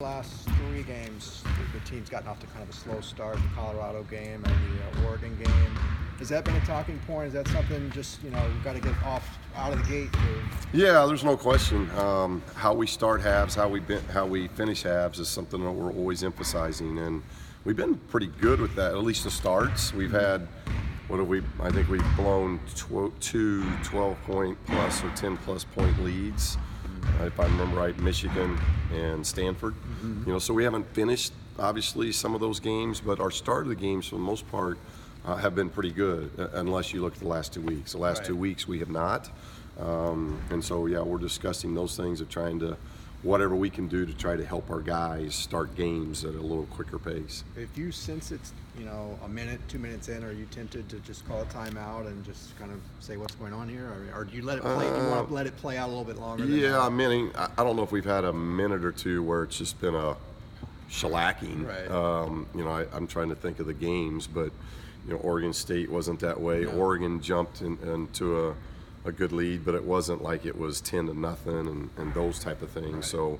Last three games, the team's gotten off to kind of a slow start. The Colorado game and the Oregon game. Has that been a talking point? Is that something just we've got to get out of the gate? Yeah, there's no question. How we start halves, how we finish halves is something that we're always emphasizing, and we've been pretty good with that. At least the starts. We've had I think we've blown two 12-point plus or 10-plus point leads. If I remember right, Michigan and Stanford. So we haven't finished, obviously, some of those games, but our start of the games, for the most part, have been pretty good, unless you look at the last 2 weeks. The last 2 weeks, we have not. And so, yeah, we're discussing those things of trying to, whatever we can do to try to help our guys start games at a little quicker pace. If you sense it's, a minute, 2 minutes in, are you tempted to just call a timeout and just kind of say what's going on here? Or do you let it play? Do you want to let it play out a little bit longer? Yeah, I don't know if we've had a minute or two where it's just been a shellacking. Right. I'm trying to think of the games, but, Oregon State wasn't that way. No. Oregon jumped into a good lead, but it wasn't like it was 10-0 and those type of things. Right. So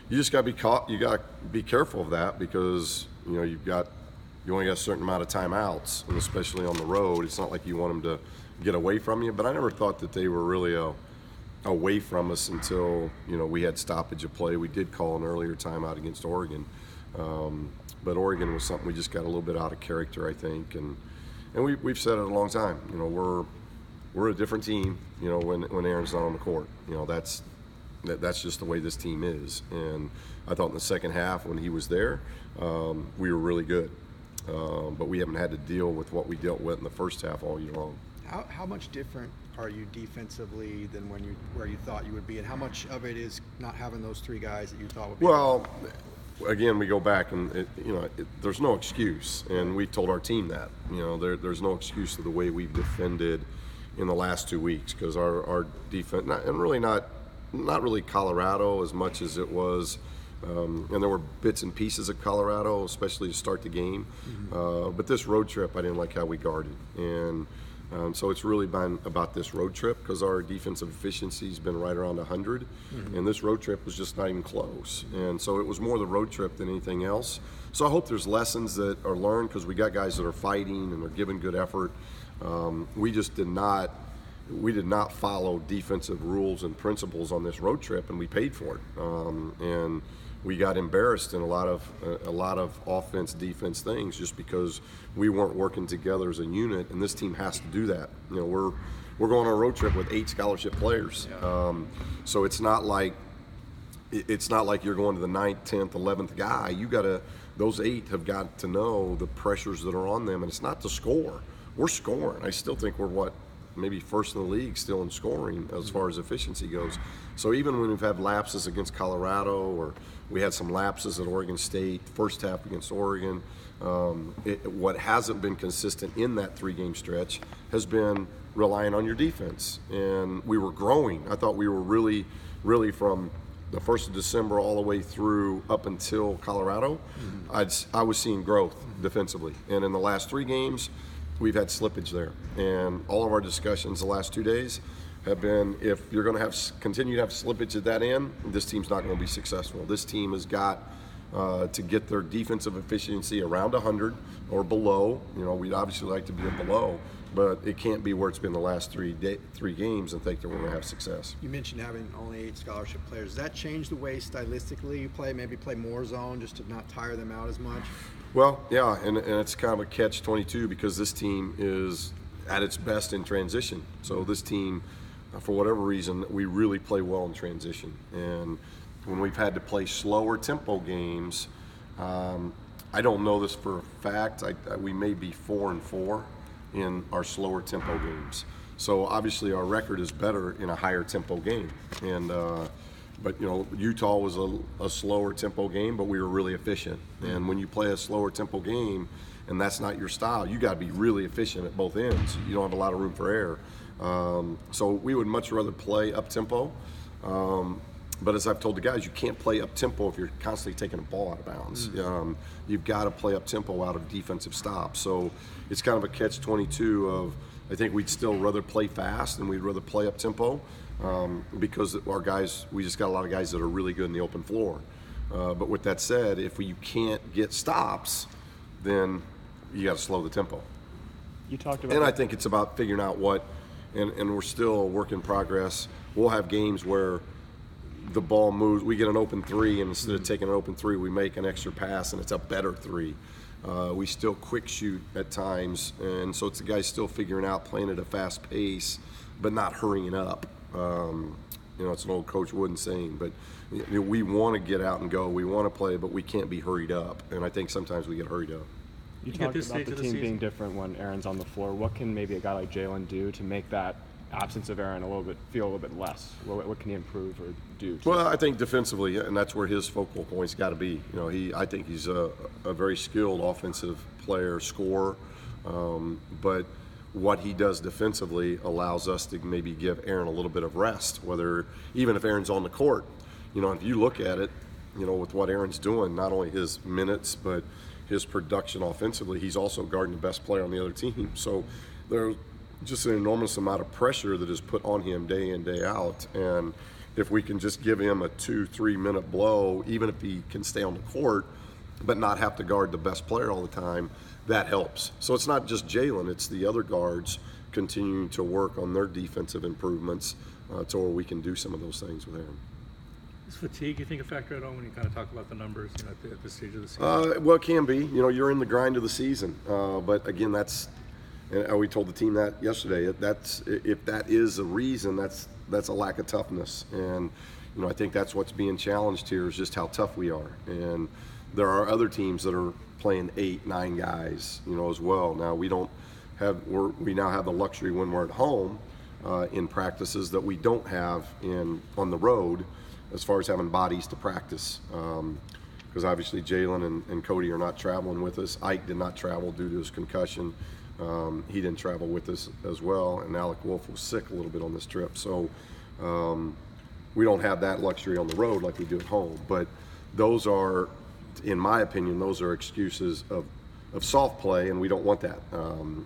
you just got to be careful of that, because you only got a certain amount of timeouts, and especially on the road, it's not like you want them to get away from you. But I never thought that they were really away from us until we had stoppage of play. We did call an earlier timeout against Oregon, but Oregon was something we just got a little bit out of character, I think, and we've said it a long time. We're a different team, when Aaron's not on the court. That's just the way this team is. And I thought in the second half, when he was there, we were really good. But we haven't had to deal with what we dealt with in the first half all year long. How much different are you defensively than where you thought you would be, and how much of it is not having those three guys that you thought would be? Well, again, we go back and there's no excuse, and we told our team that there's no excuse to the way we've defended in the last 2 weeks, because our defense, not really Colorado as much as it was, and there were bits and pieces of Colorado, especially to start the game. But this road trip, I didn't like how we guarded, and so it's really been about this road trip, because our defensive efficiency has been right around 100, and this road trip was just not even close. And so it was more the road trip than anything else. So I hope there's lessons that are learned, because we got guys that are fighting and are giving good effort. We just did not follow defensive rules and principles on this road trip, and we paid for it. And we got embarrassed in a lot of offense, defense things, just because we weren't working together as a unit. And this team has to do that. We're going on a road trip with 8 scholarship players. Yeah. So it's not like you're going to the 9th, 10th, 11th guy. Those 8 have got to know the pressures that are on them, and it's not to score. We're scoring. I still think we're maybe first in the league still in scoring as far as efficiency goes. So even when we've had lapses against Colorado, or we had some lapses at Oregon State, first half against Oregon, what hasn't been consistent in that 3-game stretch has been relying on your defense. And we were growing. I thought we were really, really, from the 1st of December all the way through up until Colorado, I was seeing growth defensively. And in the last 3 games, we've had slippage there, and all of our discussions the last 2 days have been, if you're going to continue to have slippage at that end, this team's not going to be successful. This team has got to get their defensive efficiency around 100 or below. We'd obviously like to be below, but it can't be where it's been the last 3 games and think that we're going to have success. You mentioned having only 8 scholarship players. Does that change the way stylistically you play? Maybe play more zone just to not tire them out as much? Well, yeah, and it's kind of a catch-22, because this team is at its best in transition. So this team, for whatever reason, we really play well in transition. And when we've had to play slower tempo games, I don't know this for a fact, we may be 4-4 in our slower tempo games. So obviously our record is better in a higher tempo game. And but Utah was a slower tempo game, but we were really efficient. And when you play a slower tempo game, and that's not your style, you got to be really efficient at both ends. You don't have a lot of room for error. So we would much rather play up tempo. But as I've told the guys, you can't play up tempo if you're constantly taking a ball out of bounds. You've got to play up tempo out of defensive stops. So it's kind of a catch-22 of, I think we'd still rather play fast and we'd rather play up tempo, because our guys, we just got a lot of guys that are really good in the open floor. But with that said, if you can't get stops, then you got to slow the tempo. You talked about And I think it's about figuring out what, and we're still a work in progress. We'll have games where the ball moves, we get an open three, and instead of taking an open three, we make an extra pass, and it's a better three. We still quick shoot at times, and so it's the guys still figuring out playing at a fast pace, but not hurrying up. It's an old Coach Wooden saying, but we want to get out and go. We want to play, but we can't be hurried up, and I think sometimes we get hurried up. You talked about the team being different when Aaron's on the floor. What can maybe a guy like Jalen do to make that absence of Aaron feel a little bit less? What can he improve or do? Well, I think defensively, and that's where his focal point's got to be. I think he's a very skilled offensive player, scorer, but what he does defensively allows us to maybe give Aaron a little bit of rest, even if Aaron's on the court. If you look at it, with what Aaron's doing, not only his minutes, but his production offensively, he's also guarding the best player on the other team. So there's just an enormous amount of pressure that is put on him day in, day out. And if we can just give him a 2-3 minute blow, even if he can stay on the court, but not have to guard the best player all the time, that helps. So it's not just Jalen, it's the other guards continuing to work on their defensive improvements to where we can do some of those things with Aaron. Is fatigue, you think, a factor at all when you kind of talk about the numbers, at this stage of the season? Well, it can be. You're in the grind of the season. But again, and we told the team that yesterday. If that is a reason, that's a lack of toughness. And I think that's what's being challenged here is just how tough we are. And there are other teams that are playing 8-9 guys, as well. Now we now have the luxury when we're at home in practices that we don't have on the road, as far as having bodies to practice. Because obviously Jalen and Cody are not traveling with us. Ike did not travel due to his concussion. He didn't travel with us as well, and Alec Wolf was sick a little bit on this trip. So we don't have that luxury on the road like we do at home. But those are, in my opinion, those are excuses of soft play, and we don't want that.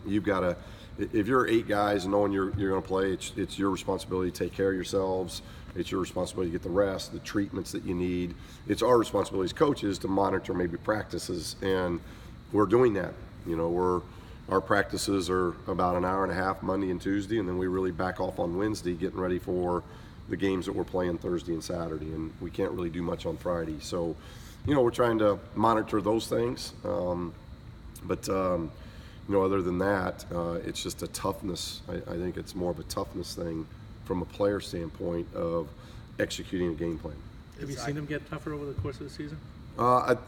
You've got to, if you're 8 guys knowing you're going to play, it's your responsibility to take care of yourselves. It's your responsibility to get the rest, the treatments that you need. It's our responsibility as coaches to monitor maybe practices, and we're doing that. Our practices are about an hour and a half Monday and Tuesday, and then we really back off on Wednesday, getting ready for the games that we're playing Thursday and Saturday, and we can't really do much on Friday. So, we're trying to monitor those things. But other than that, it's just a toughness. I think it's more of a toughness thing from a player standpoint of executing a game plan. Have you seen them get tougher over the course of the season?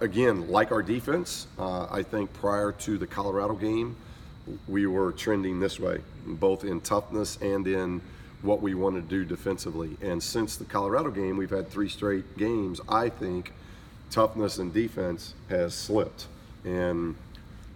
Again, like our defense, I think prior to the Colorado game, we were trending this way, both in toughness and in what we want to do defensively. And since the Colorado game, we've had 3 straight games. I think toughness and defense has slipped. And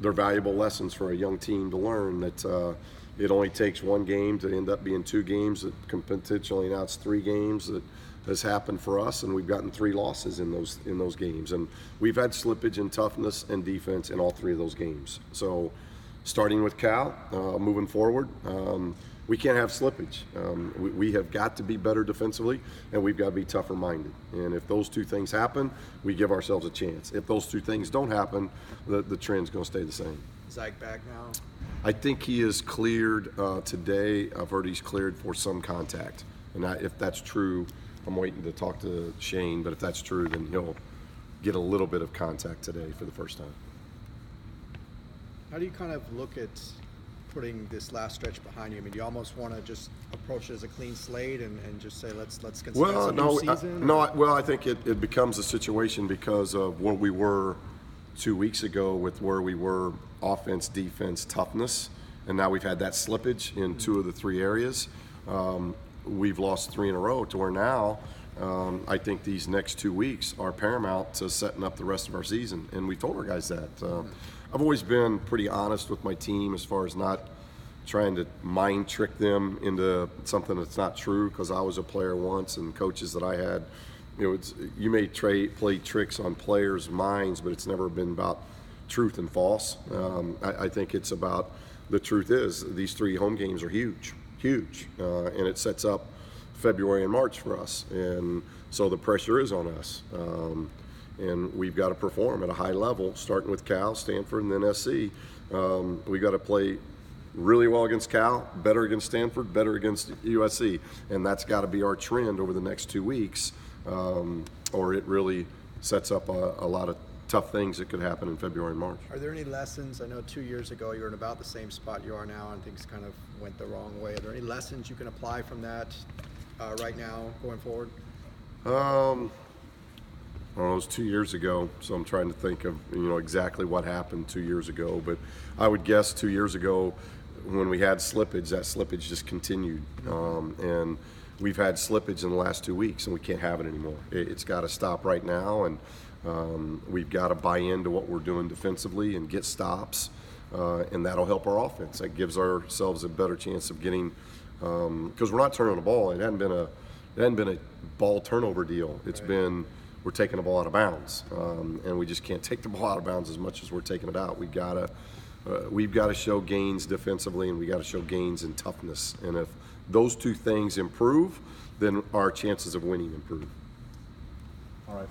they're valuable lessons for a young team to learn that it only takes 1 game to end up being 2 games that can potentially announce 3 games that has happened for us, and we've gotten 3 losses in those games. And we've had slippage in toughness and defense in all 3 of those games. So starting with Cal, moving forward, we can't have slippage. We have got to be better defensively, and we've got to be tougher minded. And if those 2 things happen, we give ourselves a chance. If those 2 things don't happen, the trend's going to stay the same. Is Ike back now? I think he is cleared today. I've heard he's cleared for some contact. And if that's true, I'm waiting to talk to Shane, but if that's true, then he'll get a little bit of contact today for the first time. How do you kind of look at putting this last stretch behind you? I mean, do you almost want to just approach it as a clean slate and just say, let's consider this a new season? I think it becomes a situation because of where we were 2 weeks ago with where we were offense, defense, toughness, and now we've had that slippage in 2 of the 3 areas. We've lost 3 in a row to where now I think these next 2 weeks are paramount to setting up the rest of our season, and we told our guys that. I've always been pretty honest with my team as far as not trying to mind trick them into something that's not true, because I was a player once, and coaches that I had, you may play tricks on players' minds, but it's never been about truth and false. I think it's about, the truth is these 3 home games are huge, and it sets up February and March for us, and so the pressure is on us. and we've got to perform at a high level, starting with Cal, Stanford, and then SC. We've got to play really well against Cal, better against Stanford, better against USC, and that's got to be our trend over the next 2 weeks, or it really sets up a lot of tough things that could happen in February and March. Are there any lessons? I know 2 years ago you were in about the same spot you are now, and things kind of went the wrong way. Are there any lessons you can apply from that right now going forward? Well, it was 2 years ago, so I'm trying to think of exactly what happened 2 years ago. But I would guess 2 years ago, when we had slippage, that slippage just continued, and we've had slippage in the last 2 weeks, and we can't have it anymore. It's got to stop right now, and we've got to buy into what we're doing defensively and get stops, and that'll help our offense. That gives ourselves a better chance of getting, because we're not turning the ball. It hadn't been a ball turnover deal. It's been we're taking the ball out of bounds, and we just can't take the ball out of bounds as much as we're taking it out. We've got to show gains defensively, and we got to show gains in toughness. And if those two things improve, then our chances of winning improve. All right.